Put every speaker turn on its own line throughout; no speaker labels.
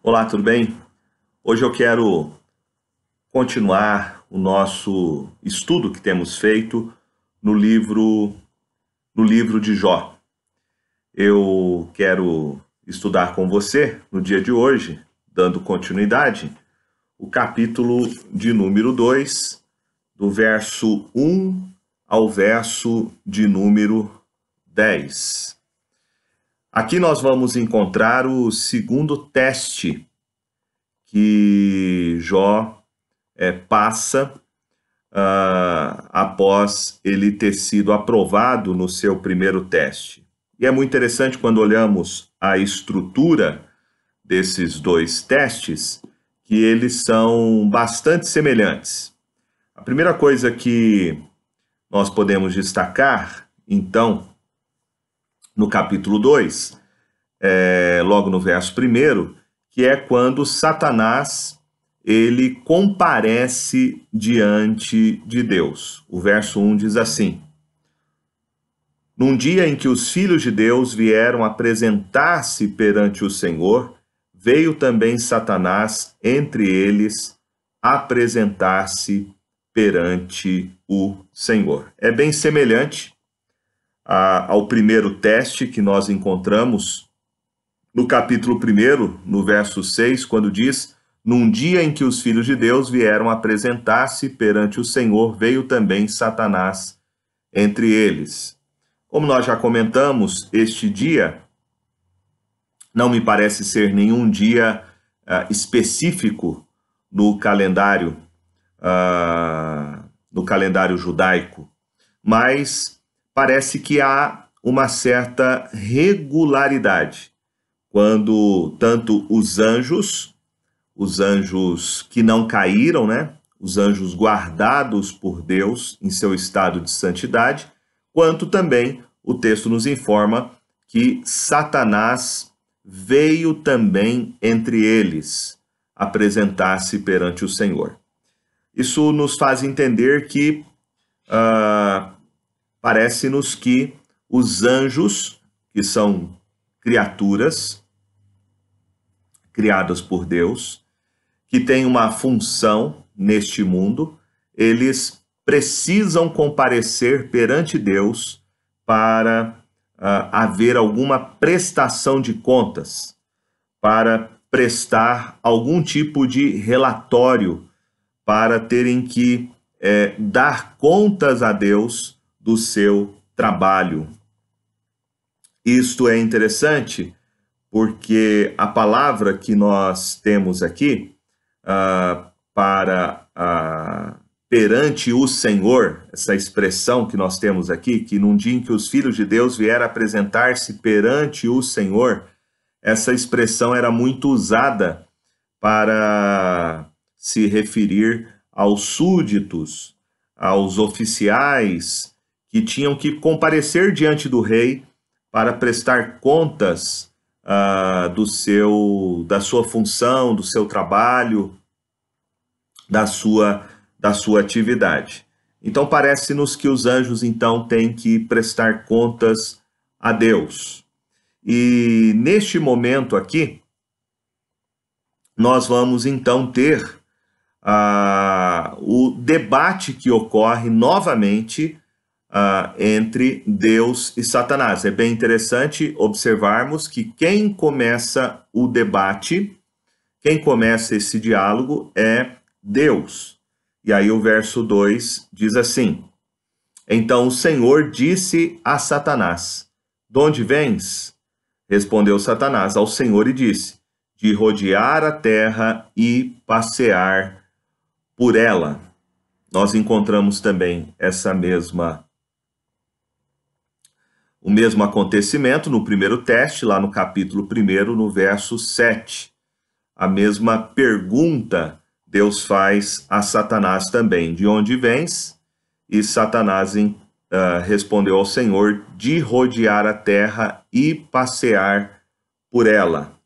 Olá, tudo bem? Hoje eu quero continuar o nosso estudo que temos feito no livro de Jó. Eu quero estudar com você no dia de hoje, dando continuidade, o capítulo de número 2, do verso 1 ao verso de número 10. Aqui nós vamos encontrar o segundo teste que Jó passa após ele ter sido aprovado no seu primeiro teste. E é muito interessante quando olhamos a estrutura desses dois testes, que eles são bastante semelhantes. A primeira coisa que nós podemos destacar, então, no capítulo 2, logo no verso 1, que é quando Satanás ele comparece diante de Deus. O verso 1 diz assim: Num dia em que os filhos de Deus vieram apresentar-se perante o Senhor, veio também Satanás entre eles apresentar-se perante o Senhor. É bem semelhante ao primeiro teste que nós encontramos no capítulo 1, no verso 6, quando diz: Num dia em que os filhos de Deus vieram apresentar-se perante o Senhor, veio também Satanás entre eles. Como nós já comentamos, este dia não me parece ser nenhum dia específico no calendário judaico, mas parece que há uma certa regularidade quando tanto os anjos que não caíram, né? Os anjos guardados por Deus em seu estado de santidade, quanto também o texto nos informa que Satanás veio também entre eles apresentar-se perante o Senhor. Isso nos faz entender que parece-nos que os anjos, que são criaturas criadas por Deus, que têm uma função neste mundo, eles precisam comparecer perante Deus para haver alguma prestação de contas, para prestar algum tipo de relatório, para terem que dar contas a Deus do seu trabalho. Isto é interessante porque a palavra que nós temos aqui perante o Senhor, essa expressão que nós temos aqui, que num dia em que os filhos de Deus vieram apresentar-se perante o Senhor, essa expressão era muito usada para se referir aos súditos, aos oficiais que tinham que comparecer diante do rei para prestar contas da sua função, do seu trabalho, da sua atividade. Então parece-nos que os anjos então têm que prestar contas a Deus. E neste momento aqui, nós vamos então ter o debate que ocorre novamente entre Deus e Satanás. É bem interessante observarmos que quem começa o debate, quem começa esse diálogo é Deus. E aí o verso 2 diz assim: Então o Senhor disse a Satanás: De onde vens? Respondeu Satanás ao Senhor e disse: De rodear a terra e passear por ela. Nós encontramos também o mesmo acontecimento no primeiro teste, lá no capítulo 1, no verso 7. A mesma pergunta Deus faz a Satanás também: De onde vens? E Satanás respondeu ao Senhor: De rodear a terra e passear por ela.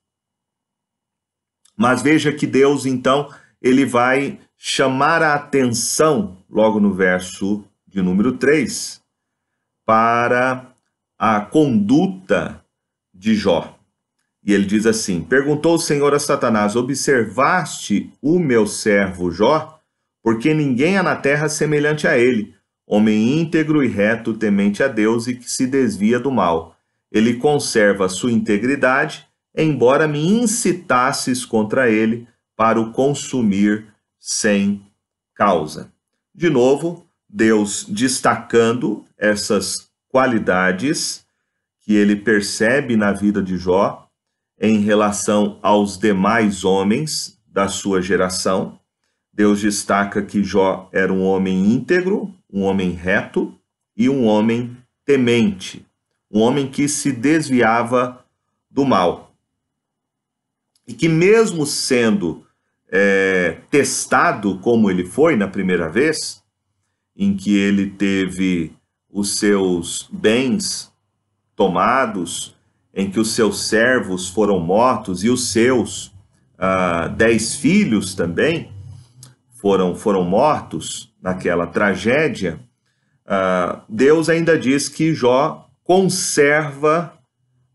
Mas veja que Deus, então, ele vai chamar a atenção, logo no verso de número 3, para a conduta de Jó. E ele diz assim: perguntou o Senhor a Satanás: observaste o meu servo Jó? Porque ninguém há na terra semelhante a ele, homem íntegro e reto, temente a Deus e que se desvia do mal. Ele conserva a sua integridade, embora me incitasses contra ele para o consumir sem causa. De novo, Deus destacando essas qualidades que ele percebe na vida de Jó em relação aos demais homens da sua geração. Deus destaca que Jó era um homem íntegro, um homem reto e um homem temente, um homem que se desviava do mal. E que mesmo sendo testado como ele foi na primeira vez, em que ele teve os seus bens tomados, em que os seus servos foram mortos e os seus 10 filhos também foram mortos naquela tragédia, Deus ainda diz que Jó conserva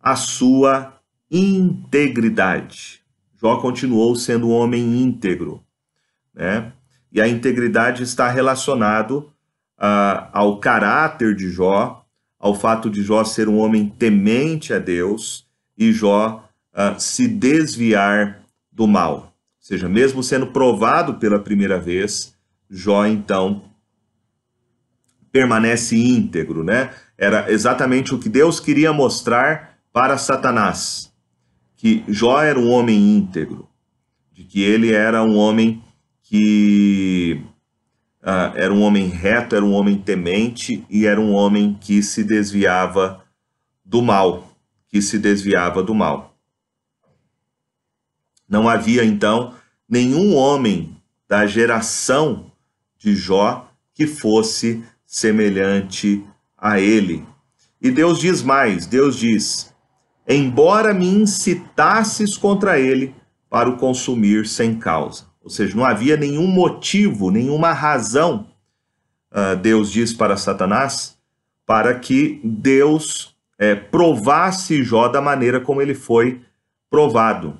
a sua integridade. Jó continuou sendo um homem íntegro, né? E a integridade está relacionado ao caráter de Jó, ao fato de Jó ser um homem temente a Deus e Jó se desviar do mal. Ou seja, mesmo sendo provado pela primeira vez, Jó então permanece íntegro, né? Era exatamente o que Deus queria mostrar para Satanás, que Jó era um homem íntegro, de que ele era um homem que era um homem reto, era um homem temente e era um homem que se desviava do mal, Não havia, então, nenhum homem da geração de Jó que fosse semelhante a ele. E Deus diz mais, Deus diz: embora me incitasses contra ele para o consumir sem causa. Ou seja, não havia nenhum motivo, nenhuma razão, Deus diz para Satanás, para que Deus provasse Jó da maneira como ele foi provado.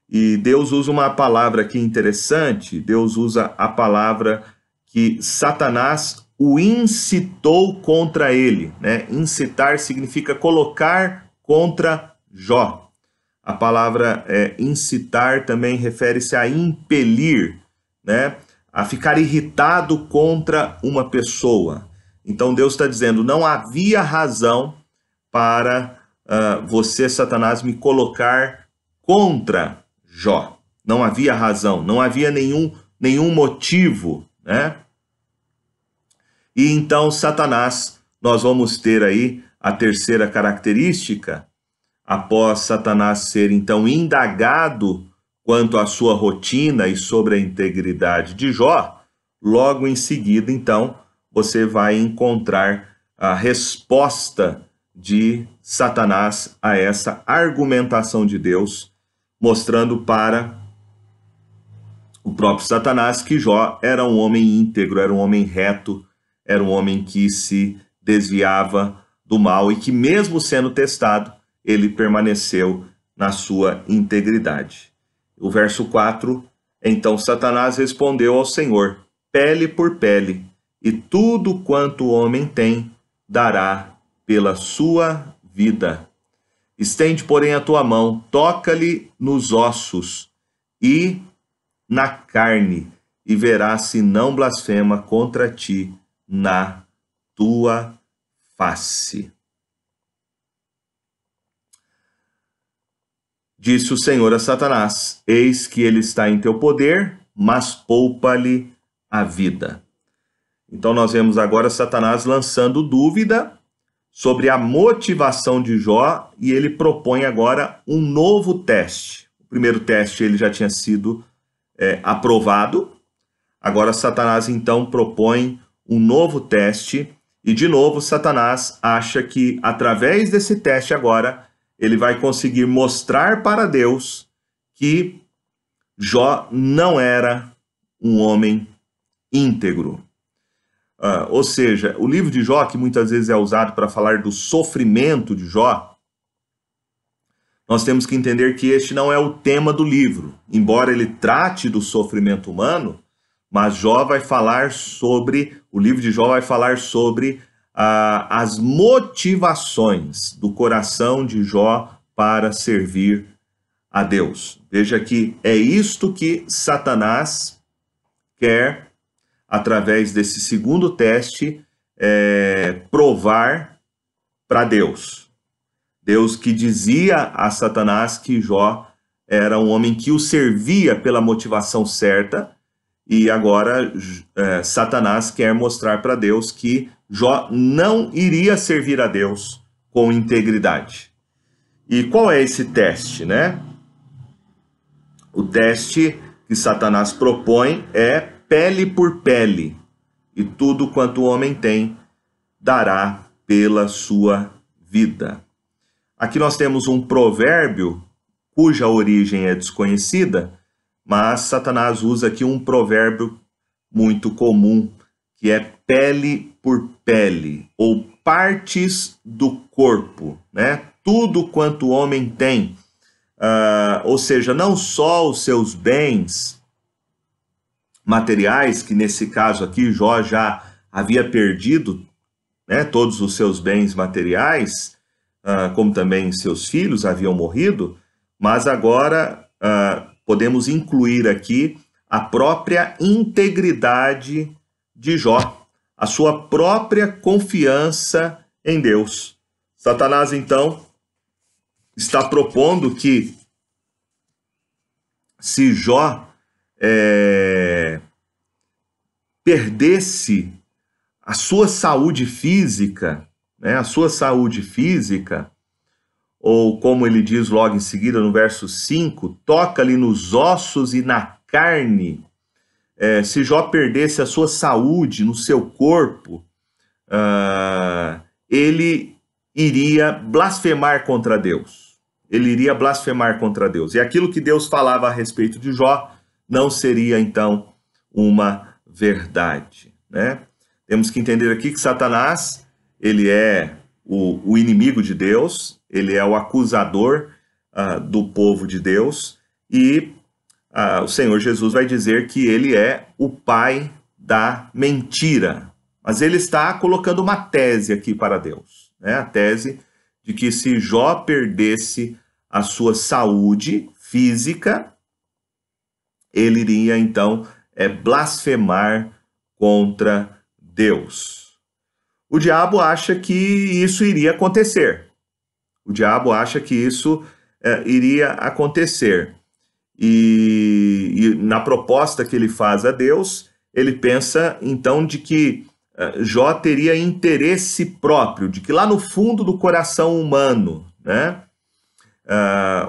E Deus usa uma palavra aqui interessante, Deus usa a palavra que Satanás o incitou contra ele, né? Incitar significa colocar contra Jó. A palavra incitar também refere-se a impelir, né? A ficar irritado contra uma pessoa. Então Deus está dizendo, não havia razão para você, Satanás, me colocar contra Jó. Não havia razão, não havia nenhum motivo, né? E então Satanás, nós vamos ter aí a terceira característica, após Satanás ser então indagado quanto à sua rotina e sobre a integridade de Jó, logo em seguida, então, você vai encontrar a resposta de Satanás a essa argumentação de Deus, mostrando para o próprio Satanás que Jó era um homem íntegro, era um homem reto, era um homem que se desviava do mal e que, mesmo sendo testado, ele permaneceu na sua integridade. O verso 4, então Satanás respondeu ao Senhor, pele por pele, e tudo quanto o homem tem, dará pela sua vida. Estende, porém, a tua mão, toca-lhe nos ossos e na carne, e verás se não blasfema contra ti na tua face. Disse o Senhor a Satanás, eis que ele está em teu poder, mas poupa-lhe a vida. Então nós vemos agora Satanás lançando dúvida sobre a motivação de Jó e ele propõe agora um novo teste. O primeiro teste ele já tinha sido aprovado, agora Satanás então propõe um novo teste e de novo Satanás acha que através desse teste agora ele vai conseguir mostrar para Deus que Jó não era um homem íntegro. Ou seja, o livro de Jó, que muitas vezes é usado para falar do sofrimento de Jó, nós temos que entender que este não é o tema do livro. Embora ele trate do sofrimento humano, mas o livro de Jó vai falar sobre as motivações do coração de Jó para servir a Deus. Veja que é isto que Satanás quer, através desse segundo teste, provar para Deus. Deus que dizia a Satanás que Jó era um homem que o servia pela motivação certa, e agora Satanás quer mostrar para Deus que Jó não iria servir a Deus com integridade. E qual é esse teste, né? O teste que Satanás propõe é pele por pele, e tudo quanto o homem tem dará pela sua vida. Aqui nós temos um provérbio cuja origem é desconhecida, mas Satanás usa aqui um provérbio muito comum, que é pele por pele, ou partes do corpo, né? Tudo quanto o homem tem, ou seja, não só os seus bens materiais, que nesse caso aqui Jó já havia perdido, né, todos os seus bens materiais, como também seus filhos haviam morrido, mas agora podemos incluir aqui a própria integridade de Jó, a sua própria confiança em Deus. Satanás, então, está propondo que se Jó perdesse a sua saúde física, né, ou como ele diz logo em seguida no verso 5, toca-lhe nos ossos e na carne. Se Jó perdesse a sua saúde no seu corpo, ele iria blasfemar contra Deus. E aquilo que Deus falava a respeito de Jó não seria, então, uma verdade, né? Temos que entender aqui que Satanás, ele é o inimigo de Deus, ele é o acusador do povo de Deus, e o Senhor Jesus vai dizer que ele é o pai da mentira. Mas ele está colocando uma tese aqui para Deus, né? A tese de que se Jó perdesse a sua saúde física, ele iria então blasfemar contra Deus. O diabo acha que isso iria acontecer. E na proposta que ele faz a Deus, ele pensa então de que Jó teria interesse próprio, de que lá no fundo do coração humano, né,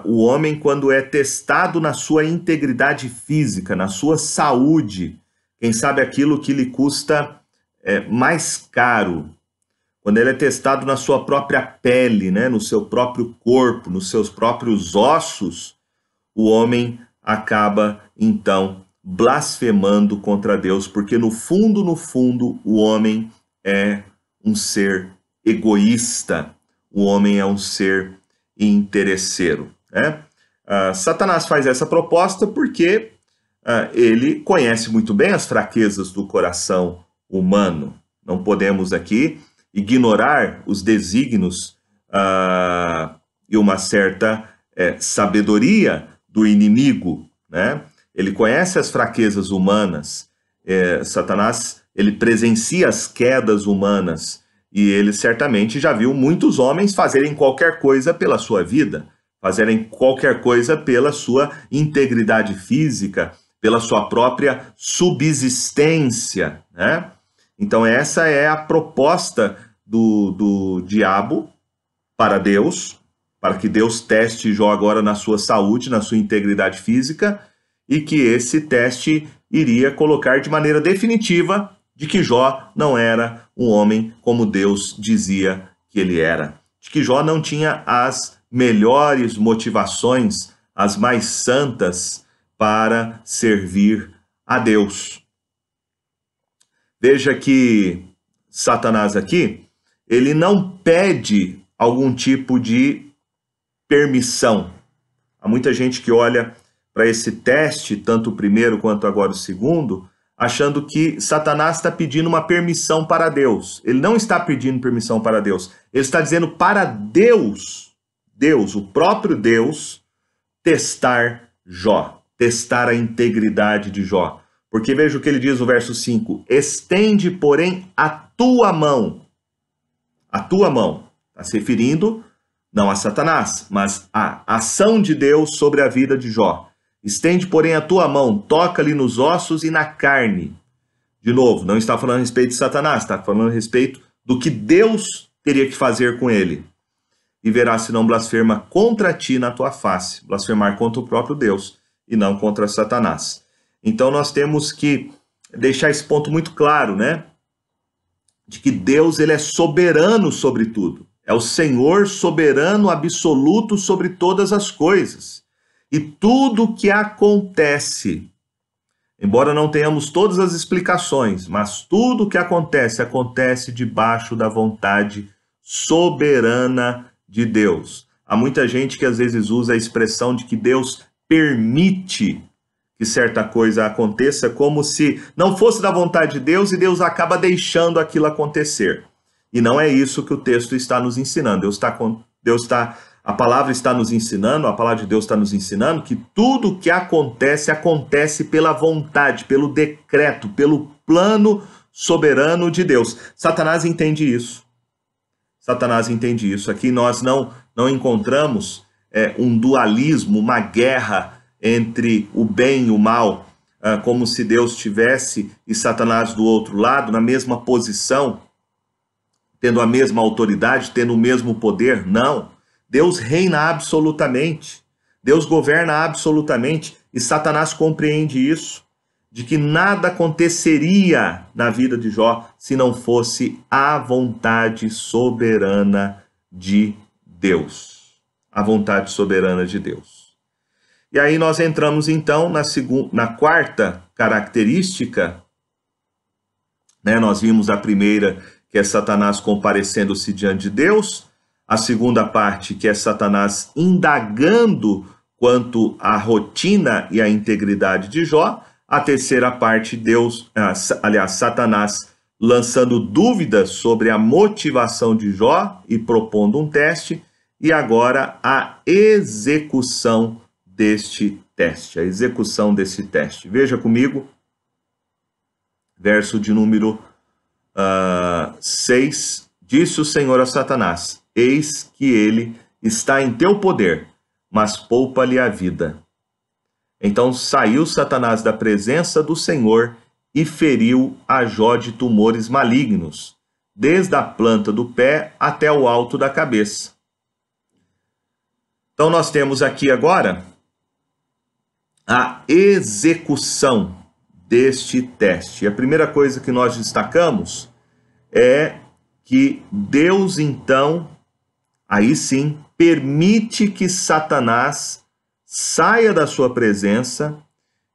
o homem, quando é testado na sua integridade física, na sua saúde, quem sabe aquilo que lhe custa mais caro, quando ele é testado na sua própria pele, né, no seu próprio corpo, nos seus próprios ossos, o homem acaba, então, blasfemando contra Deus, porque no fundo, o homem é um ser egoísta, o homem é um ser interesseiro, né? Satanás faz essa proposta porque ele conhece muito bem as fraquezas do coração humano. Não podemos aqui ignorar os desígnios e uma certa sabedoria do inimigo, né? Ele conhece as fraquezas humanas. Satanás, ele presencia as quedas humanas, e ele certamente já viu muitos homens fazerem qualquer coisa pela sua vida, fazerem qualquer coisa pela sua integridade física, pela sua própria subsistência, né? Então essa é a proposta do diabo para Deus, para que Deus teste Jó agora na sua saúde, na sua integridade física, e que esse teste iria colocar de maneira definitiva de que Jó não era um homem como Deus dizia que ele era, de que Jó não tinha as melhores motivações, as mais santas, para servir a Deus. Veja que Satanás aqui, ele não pede algum tipo de permissão. Há muita gente que olha para esse teste, tanto o primeiro quanto agora o segundo, achando que Satanás está pedindo uma permissão para Deus. Ele não está pedindo permissão para Deus. Ele está dizendo para Deus, o próprio Deus, testar Jó, testar a integridade de Jó. Porque veja o que ele diz no verso 5: estende, porém, a tua mão. A tua mão. Está se referindo não a Satanás, mas a ação de Deus sobre a vida de Jó. Estende, porém, a tua mão, toca-lhe nos ossos e na carne. De novo, não está falando a respeito de Satanás, está falando a respeito do que Deus teria que fazer com ele. E verás se não blasfema contra ti na tua face. Blasfemar contra o próprio Deus e não contra Satanás. Então nós temos que deixar esse ponto muito claro, né? De que Deus, ele é soberano sobre tudo. É o Senhor soberano absoluto sobre todas as coisas. E tudo que acontece, embora não tenhamos todas as explicações, mas tudo que acontece, acontece debaixo da vontade soberana de Deus. Há muita gente que às vezes usa a expressão de que Deus permite que certa coisa aconteça, como se não fosse da vontade de Deus e Deus acaba deixando aquilo acontecer. E não é isso que o texto está nos ensinando. A palavra está nos ensinando, a palavra de Deus está nos ensinando que tudo que acontece, acontece pela vontade, pelo decreto, pelo plano soberano de Deus. Satanás entende isso. Satanás entende isso. Aqui nós não encontramos um dualismo, uma guerra entre o bem e o mal, como se Deus tivesse e Satanás do outro lado, na mesma posição, tendo a mesma autoridade, tendo o mesmo poder. Não. Deus reina absolutamente. Deus governa absolutamente. E Satanás compreende isso, de que nada aconteceria na vida de Jó se não fosse a vontade soberana de Deus. A vontade soberana de Deus. E aí nós entramos então na quarta característica, né? Nós vimos a primeira, que é Satanás comparecendo-se diante de Deus, a segunda parte, que é Satanás indagando quanto à rotina e à integridade de Jó, a terceira parte, Satanás lançando dúvidas sobre a motivação de Jó e propondo um teste, e agora a execução deste teste, a execução desse teste. Veja comigo, verso de número 6, disse o Senhor a Satanás: eis que ele está em teu poder, mas poupa-lhe a vida. Então saiu Satanás da presença do Senhor e feriu a Jó de tumores malignos, desde a planta do pé até o alto da cabeça. Então nós temos aqui agora a execução deste teste. E a primeira coisa que nós destacamos é que Deus, então, aí sim, permite que Satanás saia da sua presença,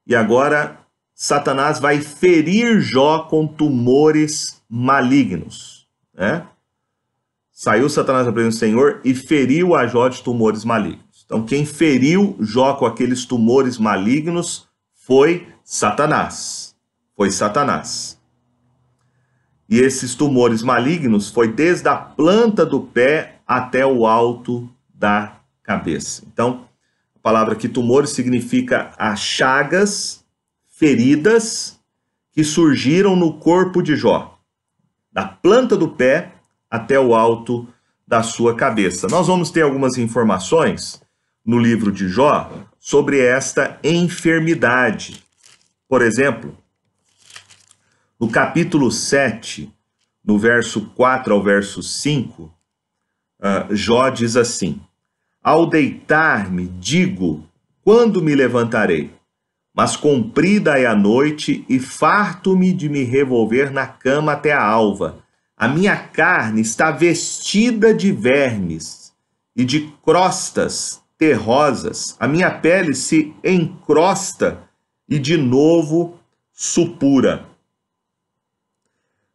e agora Satanás vai ferir Jó com tumores malignos, né? Saiu Satanás da presença do Senhor e feriu a Jó de tumores malignos. Então, quem feriu Jó com aqueles tumores malignos foi Satanás. Foi Satanás. E esses tumores malignos foi desde a planta do pé até o alto da cabeça. Então, a palavra aqui tumores significa as chagas, feridas que surgiram no corpo de Jó, da planta do pé até o alto da sua cabeça. Nós vamos ter algumas informações no livro de Jó sobre esta enfermidade. Por exemplo, no capítulo 7, no verso 4 ao verso 5, Jó diz assim: ao deitar-me, digo, quando me levantarei? Mas comprida é a noite e farto-me de me revolver na cama até a alva. A minha carne está vestida de vermes e de crostas terrosas. A minha pele se encrosta e de novo supura.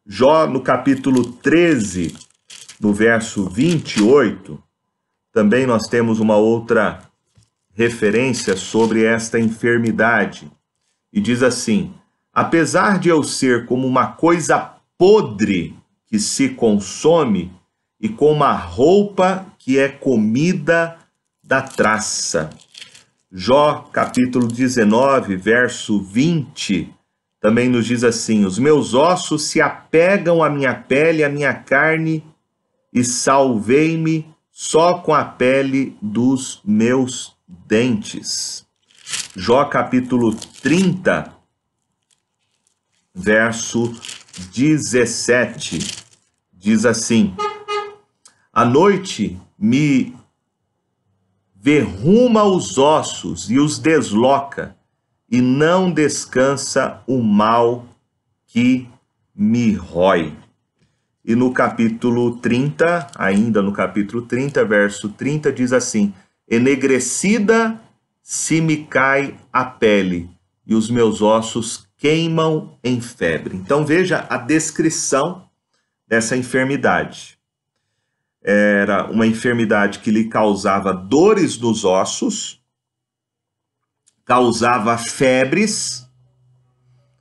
Jó, no capítulo 13, no verso 28, também nós temos uma outra referência sobre esta enfermidade. E diz assim: apesar de eu ser como uma coisa podre que se consome e como uma roupa que é comida da traça. Jó, capítulo 19, verso 20, também nos diz assim: os meus ossos se apegam à minha pele, à minha carne, e salvei-me só com a pele dos meus dentes. Jó, capítulo 30, verso 17, diz assim: a noite me verruma os ossos e os desloca, e não descansa o mal que me rói. E no capítulo 30, ainda no capítulo 30, verso 30, diz assim: enegrecida se me cai a pele, e os meus ossos queimam em febre. Então veja a descrição dessa enfermidade. Era uma enfermidade que lhe causava dores nos ossos, causava febres,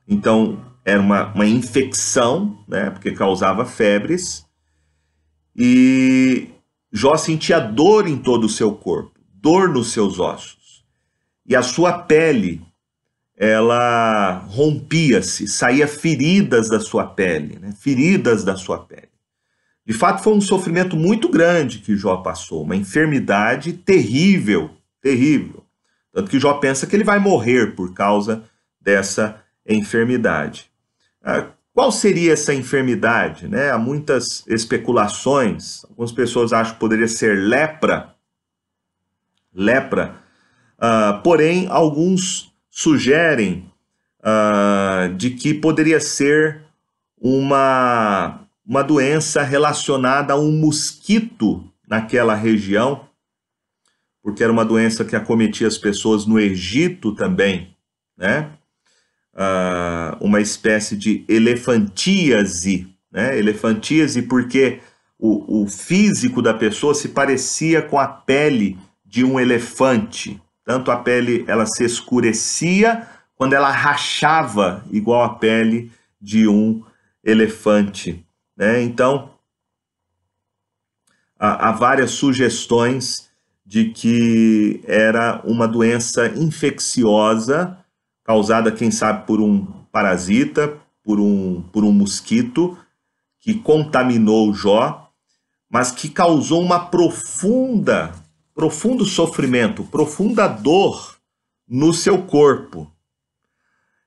então era uma infecção, né, porque causava febres, e Jó sentia dor em todo o seu corpo, dor nos seus ossos, e a sua pele, ela rompia-se, saía feridas da sua pele, né, feridas da sua pele. De fato, foi um sofrimento muito grande que Jó passou, uma enfermidade terrível, terrível. Tanto que Jó pensa que ele vai morrer por causa dessa enfermidade. Qual seria essa enfermidade, né? Há muitas especulações. Algumas pessoas acham que poderia ser lepra. Porém, alguns sugerem de que poderia ser uma doença relacionada a um mosquito naquela região, porque era uma doença que acometia as pessoas no Egito também, né? Uma espécie de elefantíase, né? Elefantíase porque o físico da pessoa se parecia com a pele de um elefante. Tanto a pele ela se escurecia quando ela rachava igual a pele de um elefante, né? Então, há várias sugestões de que era uma doença infecciosa causada, quem sabe, por um parasita, por um mosquito que contaminou Jó, mas que causou uma profundo sofrimento, profunda dor no seu corpo.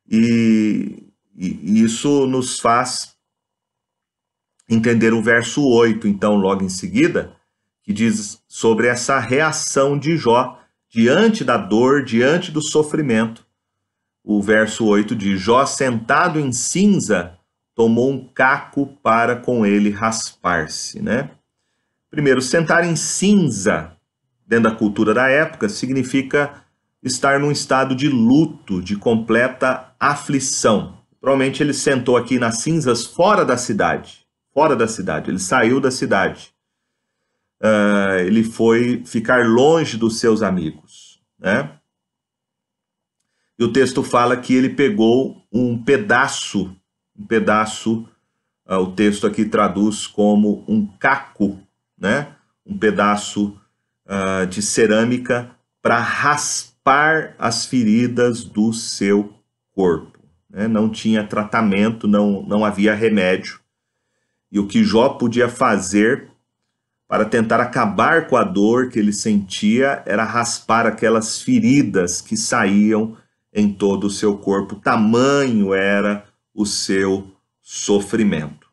E isso nos faz entender o verso 8, então, logo em seguida, que diz sobre essa reação de Jó diante da dor, diante do sofrimento. O verso 8 diz: Jó, sentado em cinza, tomou um caco para com ele raspar-se, né? Primeiro, sentar em cinza, dentro da cultura da época, significa estar num estado de luto, de completa aflição. Provavelmente ele sentou aqui nas cinzas fora da cidade, ele saiu da cidade. Ele foi ficar longe dos seus amigos, né? E o texto fala que ele pegou um pedaço, o texto aqui traduz como um caco, né? Um pedaço de cerâmica para raspar as feridas do seu corpo, né? Não tinha tratamento, não havia remédio. E o que Jó podia fazer para tentar acabar com a dor que ele sentia era raspar aquelas feridas que saíam em todo o seu corpo. Tamanho era o seu sofrimento,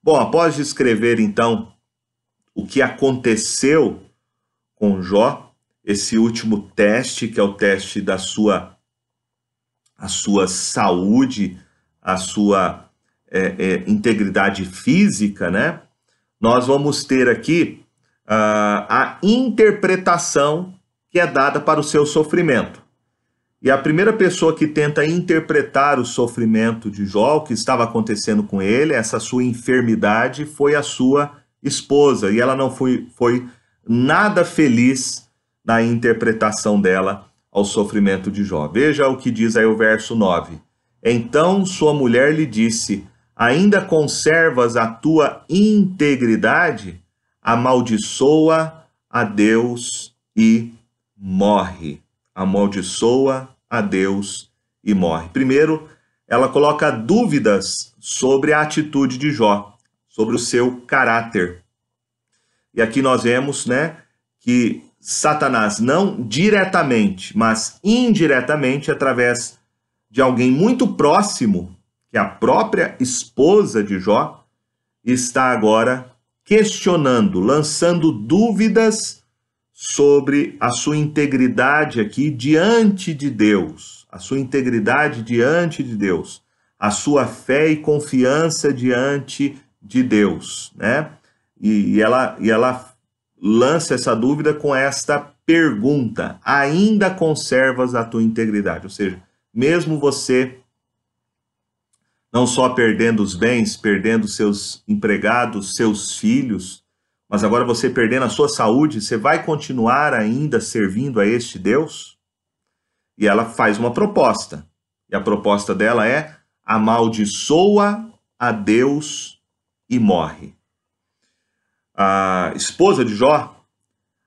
Bom, após descrever então o que aconteceu com Jó, esse último teste, que é o teste da sua saúde, a sua integridade física, né? Nós vamos ter aqui a interpretação que é dada para o seu sofrimento. E a primeira pessoa que tenta interpretar o sofrimento de Jó, o que estava acontecendo com ele, essa sua enfermidade, foi a sua esposa, e ela não foi nada feliz na interpretação dela ao sofrimento de Jó. Veja o que diz aí o verso 9. Então sua mulher lhe disse: ainda conservas a tua integridade? Amaldiçoa a Deus e morre. Amaldiçoa a Deus e morre. Primeiro, ela coloca dúvidas sobre a atitude de Jó, sobre o seu caráter. E aqui nós vemos, né, que Satanás, não diretamente, mas indiretamente, através de alguém muito próximo, que é a própria esposa de Jó, está agora questionando, lançando dúvidas sobre a sua integridade aqui diante de Deus, a sua integridade diante de Deus, a sua fé e confiança diante de Deus, né? E ela lança essa dúvida com esta pergunta: ainda conservas a tua integridade? Ou seja, mesmo você não só perdendo os bens, perdendo seus empregados, seus filhos, mas agora você perdendo a sua saúde, você vai continuar ainda servindo a este Deus? E ela faz uma proposta. E a proposta dela é: amaldiçoa a Deus e morre. A esposa de Jó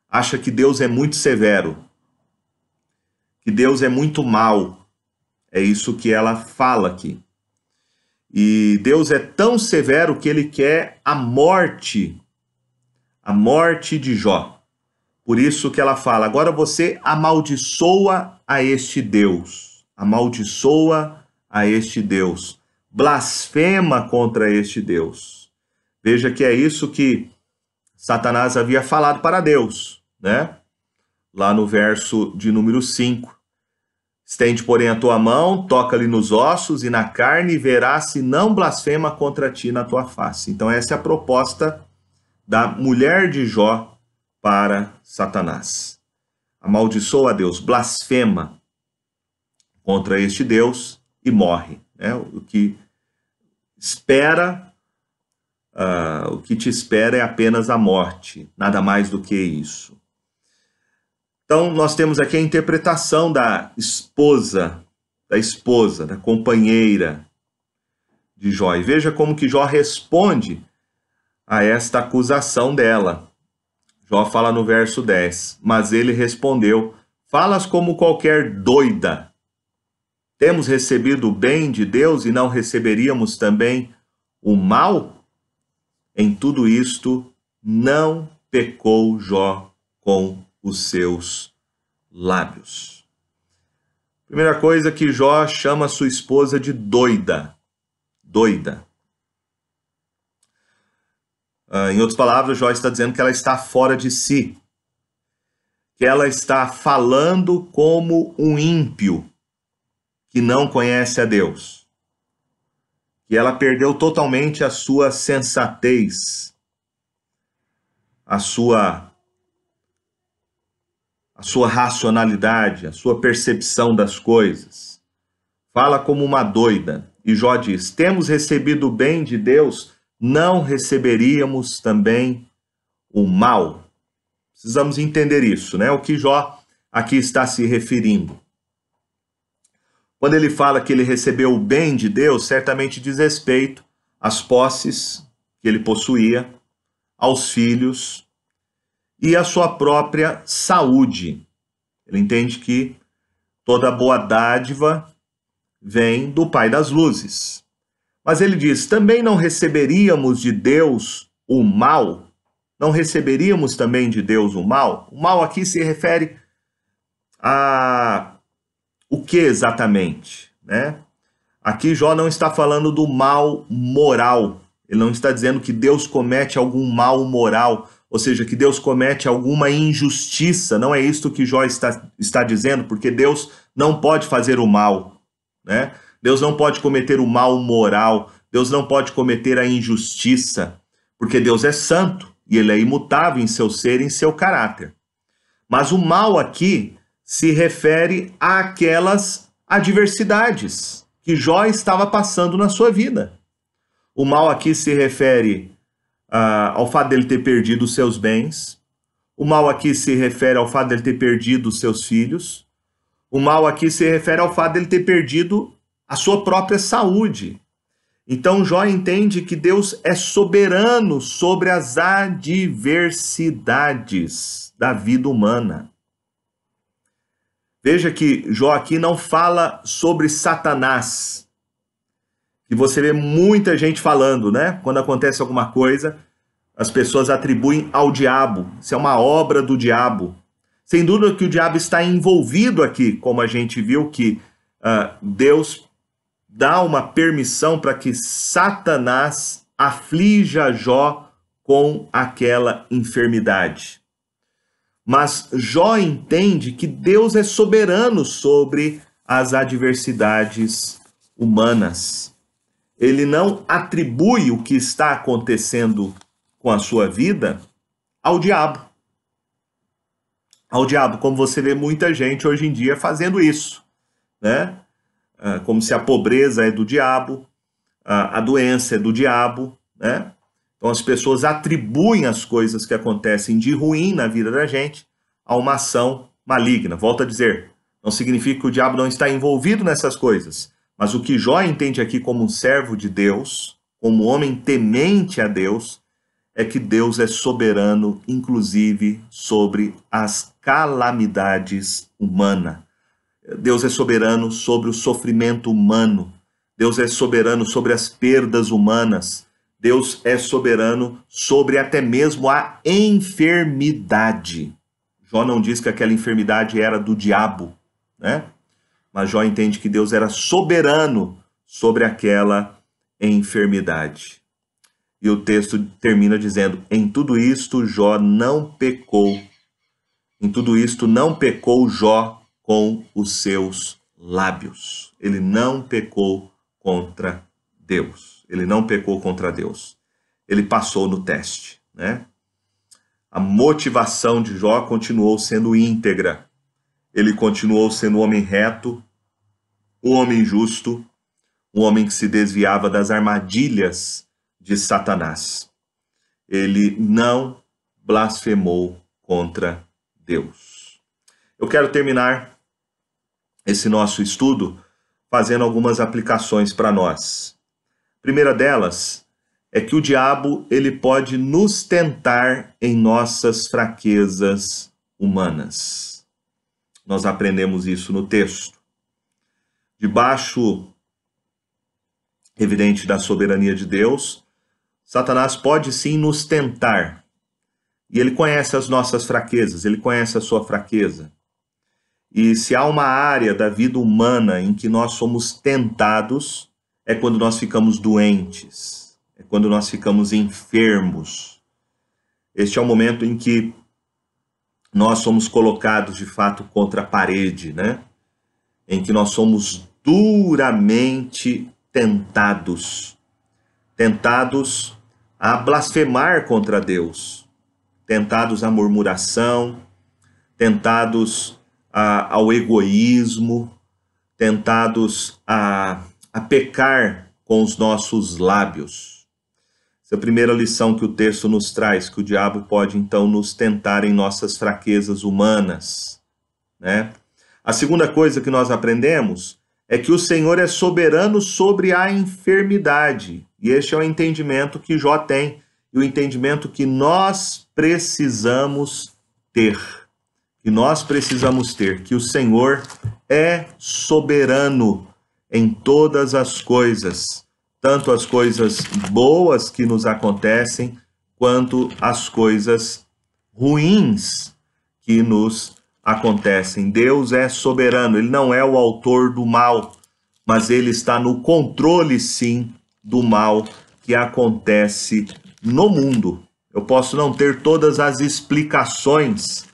acha que Deus é muito severo, que Deus é muito mau. É isso que ela fala aqui. E Deus é tão severo que ele quer a morte de Jó. Por isso que ela fala: agora você amaldiçoa a este Deus, amaldiçoa a este Deus, blasfema contra este Deus. Veja que é isso que Satanás havia falado para Deus, né? Lá no verso de número 5. Estende, porém, a tua mão, toca-lhe nos ossos e na carne, e verás se não blasfema contra ti na tua face. Então essa é a proposta da mulher de Jó para Satanás. Amaldiçoa a Deus, blasfema contra este Deus e morre, né? O que te espera é apenas a morte, nada mais do que isso. Então, nós temos aqui a interpretação da esposa, da companheira de Jó. E veja como que Jó responde a esta acusação dela. Jó fala no verso 10, mas ele respondeu: falas como qualquer doida. Temos recebido o bem de Deus e não receberíamos também o mal? Em tudo isto, não pecou Jó com os seus lábios. Primeira coisa, que Jó chama sua esposa de doida. Doida. Em outras palavras, Jó está dizendo que ela está fora de si, que ela está falando como um ímpio que não conhece a Deus, que ela perdeu totalmente a sua sensatez, a sua racionalidade, a sua percepção das coisas. Fala como uma doida. E Jó diz: temos recebido o bem de Deus, não receberíamos também o mal? Precisamos entender isso, né? O que Jó aqui está se referindo. Quando ele fala que ele recebeu o bem de Deus, certamente diz respeito às posses que ele possuía, aos filhos e à sua própria saúde. Ele entende que toda boa dádiva vem do Pai das luzes. Mas ele diz: também não receberíamos de Deus o mal? Não receberíamos também de Deus o mal? O mal aqui se refere a o que exatamente, né? Aqui Jó não está falando do mal moral. Ele não está dizendo que Deus comete algum mal moral, ou seja, que Deus comete alguma injustiça. Não é isto que Jó está dizendo, porque Deus não pode fazer o mal, né? Deus não pode cometer o mal moral, Deus não pode cometer a injustiça, porque Deus é santo e ele é imutável em seu ser e em seu caráter. Mas o mal aqui se refere àquelas adversidades que Jó estava passando na sua vida. O mal aqui se refere ao fato dele ter perdido os seus bens. O mal aqui se refere ao fato dele ter perdido os seus filhos. O mal aqui se refere ao fato dele ter perdido a sua própria saúde. Então Jó entende que Deus é soberano sobre as adversidades da vida humana. Veja que Jó aqui não fala sobre Satanás, que você vê muita gente falando, né? Quando acontece alguma coisa, as pessoas atribuem ao diabo. Isso é uma obra do diabo. Sem dúvida que o diabo está envolvido aqui, como a gente viu que Deus dá uma permissão para que Satanás aflija Jó com aquela enfermidade. Mas Jó entende que Deus é soberano sobre as adversidades humanas. Ele não atribui o que está acontecendo com a sua vida ao diabo. Ao diabo, como você vê muita gente hoje em dia fazendo isso, né? Como se a pobreza é do diabo, a doença é do diabo, né? Então as pessoas atribuem as coisas que acontecem de ruim na vida da gente a uma ação maligna. Volto a dizer, não significa que o diabo não está envolvido nessas coisas, mas o que Jó entende aqui como um servo de Deus, como um homem temente a Deus, é que Deus é soberano, inclusive, sobre as calamidades humanas. Deus é soberano sobre o sofrimento humano. Deus é soberano sobre as perdas humanas. Deus é soberano sobre até mesmo a enfermidade. Jó não diz que aquela enfermidade era do diabo, né? Mas Jó entende que Deus era soberano sobre aquela enfermidade. E o texto termina dizendo: em tudo isto Jó não pecou. Em tudo isto não pecou Jó com os seus lábios. Ele não pecou contra Deus. Ele não pecou contra Deus. Ele passou no teste, né? A motivação de Jó continuou sendo íntegra. Ele continuou sendo um homem reto, um homem justo, um homem que se desviava das armadilhas de Satanás. Ele não blasfemou contra Deus. Eu quero terminar esse nosso estudo fazendo algumas aplicações para nós. A primeira delas é que o diabo ele pode nos tentar em nossas fraquezas humanas. Nós aprendemos isso no texto. Debaixo, evidente, da soberania de Deus, Satanás pode sim nos tentar. E ele conhece as nossas fraquezas, ele conhece a sua fraqueza. E se há uma área da vida humana em que nós somos tentados, é quando nós ficamos doentes, é quando nós ficamos enfermos. Este é o momento em que nós somos colocados de fato contra a parede, né? Em que nós somos duramente tentados a blasfemar contra Deus, tentados à murmuração, tentados ao egoísmo, tentados a pecar com os nossos lábios. Essa é a primeira lição que o texto nos traz, que o diabo pode então nos tentar em nossas fraquezas humanas, né? A segunda coisa que nós aprendemos é que o Senhor é soberano sobre a enfermidade. E este é o entendimento que Jó tem, e o entendimento que nós precisamos ter. Que o Senhor é soberano em todas as coisas, tanto as coisas boas que nos acontecem, quanto as coisas ruins que nos acontecem. Deus é soberano, ele não é o autor do mal, mas ele está no controle, sim, do mal que acontece no mundo. Eu posso não ter todas as explicações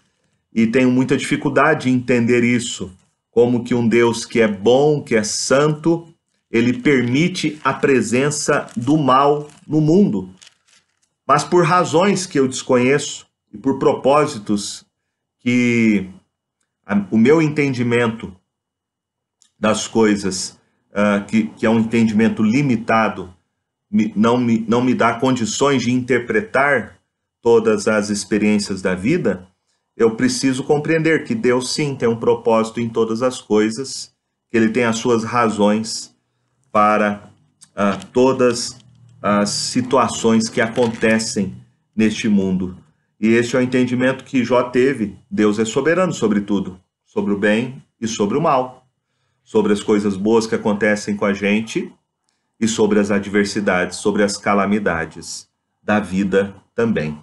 e tenho muita dificuldade de entender isso, como que um Deus que é bom, que é santo, ele permite a presença do mal no mundo. Mas por razões que eu desconheço e por propósitos que o meu entendimento das coisas, que é um entendimento limitado, não me dá condições de interpretar todas as experiências da vida, eu preciso compreender que Deus sim tem um propósito em todas as coisas, que Ele tem as suas razões para todas as situações que acontecem neste mundo. E este é o entendimento que Jó teve. Deus é soberano sobre tudo, sobre o bem e sobre o mal, sobre as coisas boas que acontecem com a gente e sobre as adversidades, sobre as calamidades da vida também.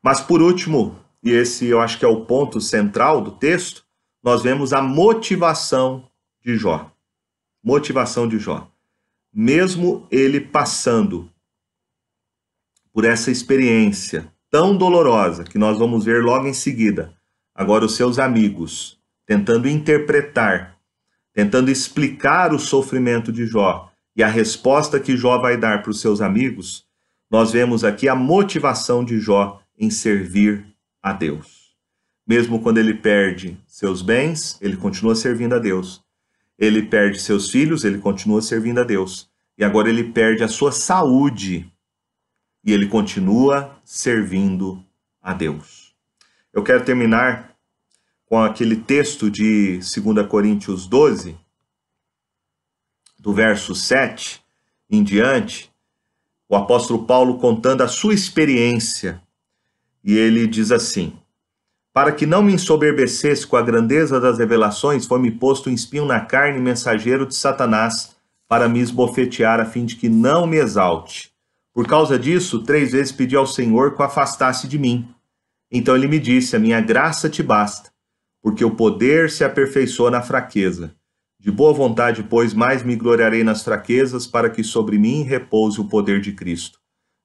Mas por último, e esse eu acho que é o ponto central do texto, nós vemos a motivação de Jó. Motivação de Jó. Mesmo ele passando por essa experiência tão dolorosa, que nós vamos ver logo em seguida, agora os seus amigos tentando interpretar, tentando explicar o sofrimento de Jó e a resposta que Jó vai dar para os seus amigos, nós vemos aqui a motivação de Jó em servir a Deus. Mesmo quando ele perde seus bens, ele continua servindo a Deus. Ele perde seus filhos, ele continua servindo a Deus. E agora ele perde a sua saúde e ele continua servindo a Deus. Eu quero terminar com aquele texto de 2 Coríntios 12, do verso 7 em diante, o apóstolo Paulo contando a sua experiência. E ele diz assim: para que não me ensoberbecesse com a grandeza das revelações, foi-me posto um espinho na carne, mensageiro de Satanás, para me esbofetear, a fim de que não me exalte. Por causa disso, 3 vezes pedi ao Senhor que o afastasse de mim. Então ele me disse: a minha graça te basta, porque o poder se aperfeiçoa na fraqueza. De boa vontade, pois, mais me gloriarei nas fraquezas, para que sobre mim repouse o poder de Cristo.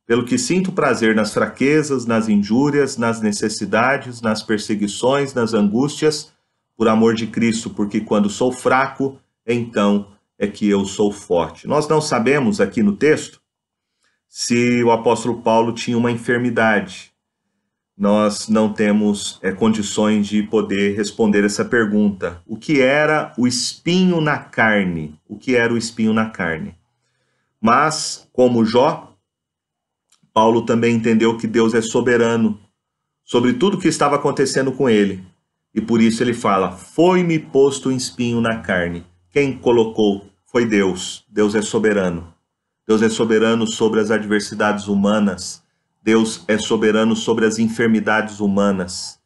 Pelo que sinto prazer nas fraquezas, nas injúrias, nas necessidades, nas perseguições, nas angústias, por amor de Cristo, porque quando sou fraco, então é que eu sou forte. Nós não sabemos aqui no texto se o apóstolo Paulo tinha uma enfermidade. Nós não temos condições de poder responder essa pergunta. O que era o espinho na carne? O que era o espinho na carne? Mas, como Jó, Paulo também entendeu que Deus é soberano sobre tudo que estava acontecendo com ele. E por isso ele fala: foi-me posto um espinho na carne. Quem colocou foi Deus. Deus é soberano. Deus é soberano sobre as adversidades humanas. Deus é soberano sobre as enfermidades humanas.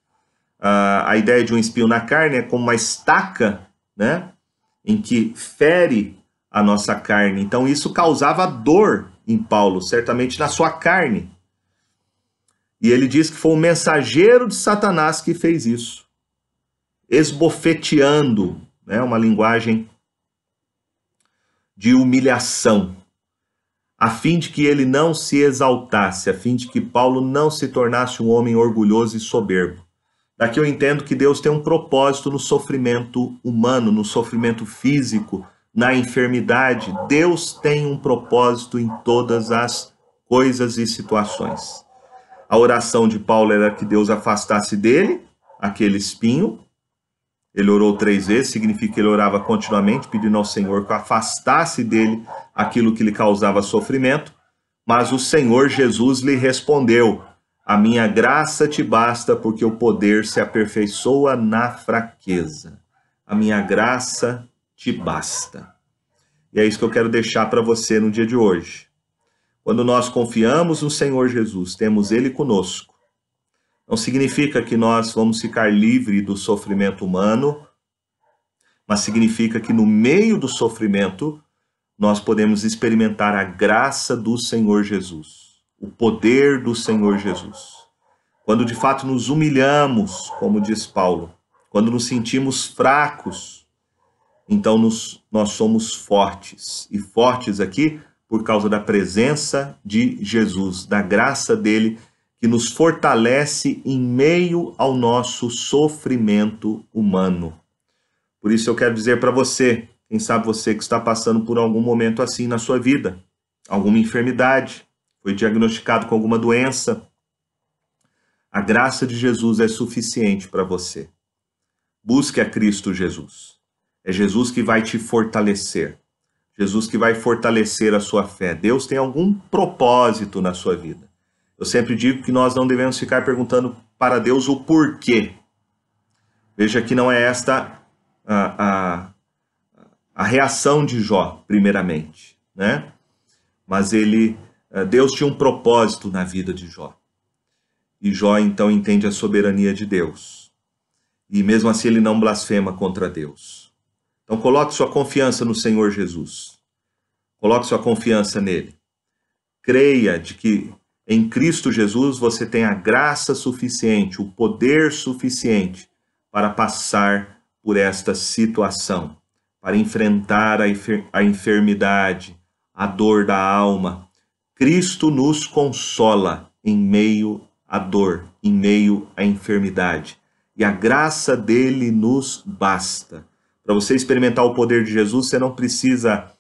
A ideia de um espinho na carne é como uma estaca, né, em que fere a nossa carne. Então isso causava dor em Paulo, certamente na sua carne. E ele diz que foi o mensageiro de Satanás que fez isso, esbofeteando, né, uma linguagem de humilhação, a fim de que ele não se exaltasse, a fim de que Paulo não se tornasse um homem orgulhoso e soberbo. Daqui eu entendo que Deus tem um propósito no sofrimento humano, no sofrimento físico, na enfermidade. Deus tem um propósito em todas as coisas e situações. A oração de Paulo era que Deus afastasse dele aquele espinho. Ele orou 3 vezes, significa que ele orava continuamente, pedindo ao Senhor que afastasse dele aquilo que lhe causava sofrimento. Mas o Senhor Jesus lhe respondeu: a minha graça te basta, porque o poder se aperfeiçoa na fraqueza. A minha graça te basta. E é isso que eu quero deixar para você no dia de hoje. Quando nós confiamos no Senhor Jesus, temos Ele conosco. Não significa que nós vamos ficar livres do sofrimento humano, mas significa que no meio do sofrimento nós podemos experimentar a graça do Senhor Jesus, o poder do Senhor Jesus. Quando de fato nos humilhamos, como diz Paulo, quando nos sentimos fracos, então nós somos fortes. E fortes aqui por causa da presença de Jesus, da graça dele, que nos fortalece em meio ao nosso sofrimento humano. Por isso eu quero dizer para você, quem sabe você que está passando por algum momento assim na sua vida, alguma enfermidade, foi diagnosticado com alguma doença, a graça de Jesus é suficiente para você. Busque a Cristo Jesus. É Jesus que vai te fortalecer. Jesus que vai fortalecer a sua fé. Deus tem algum propósito na sua vida. Eu sempre digo que nós não devemos ficar perguntando para Deus o porquê. Veja que não é esta a reação de Jó, primeiramente, né? Mas Deus tinha um propósito na vida de Jó. E Jó então entende a soberania de Deus. E mesmo assim ele não blasfema contra Deus. Então coloque sua confiança no Senhor Jesus. Coloque sua confiança nele. Creia de que em Cristo Jesus você tem a graça suficiente, o poder suficiente para passar por esta situação, para enfrentar a enfermidade, a dor da alma. Cristo nos consola em meio à dor, em meio à enfermidade. E a graça dele nos basta. Para você experimentar o poder de Jesus, você não precisa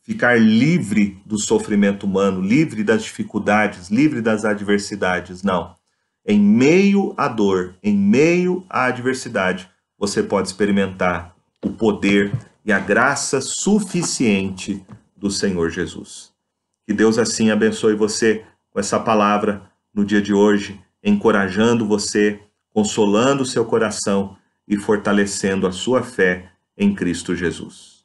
ficar livre do sofrimento humano, livre das dificuldades, livre das adversidades. Não. Em meio à dor, em meio à adversidade, você pode experimentar o poder e a graça suficiente do Senhor Jesus. Que Deus assim abençoe você com essa palavra no dia de hoje, encorajando você, consolando o seu coração e fortalecendo a sua fé em Cristo Jesus.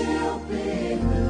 seu perdão.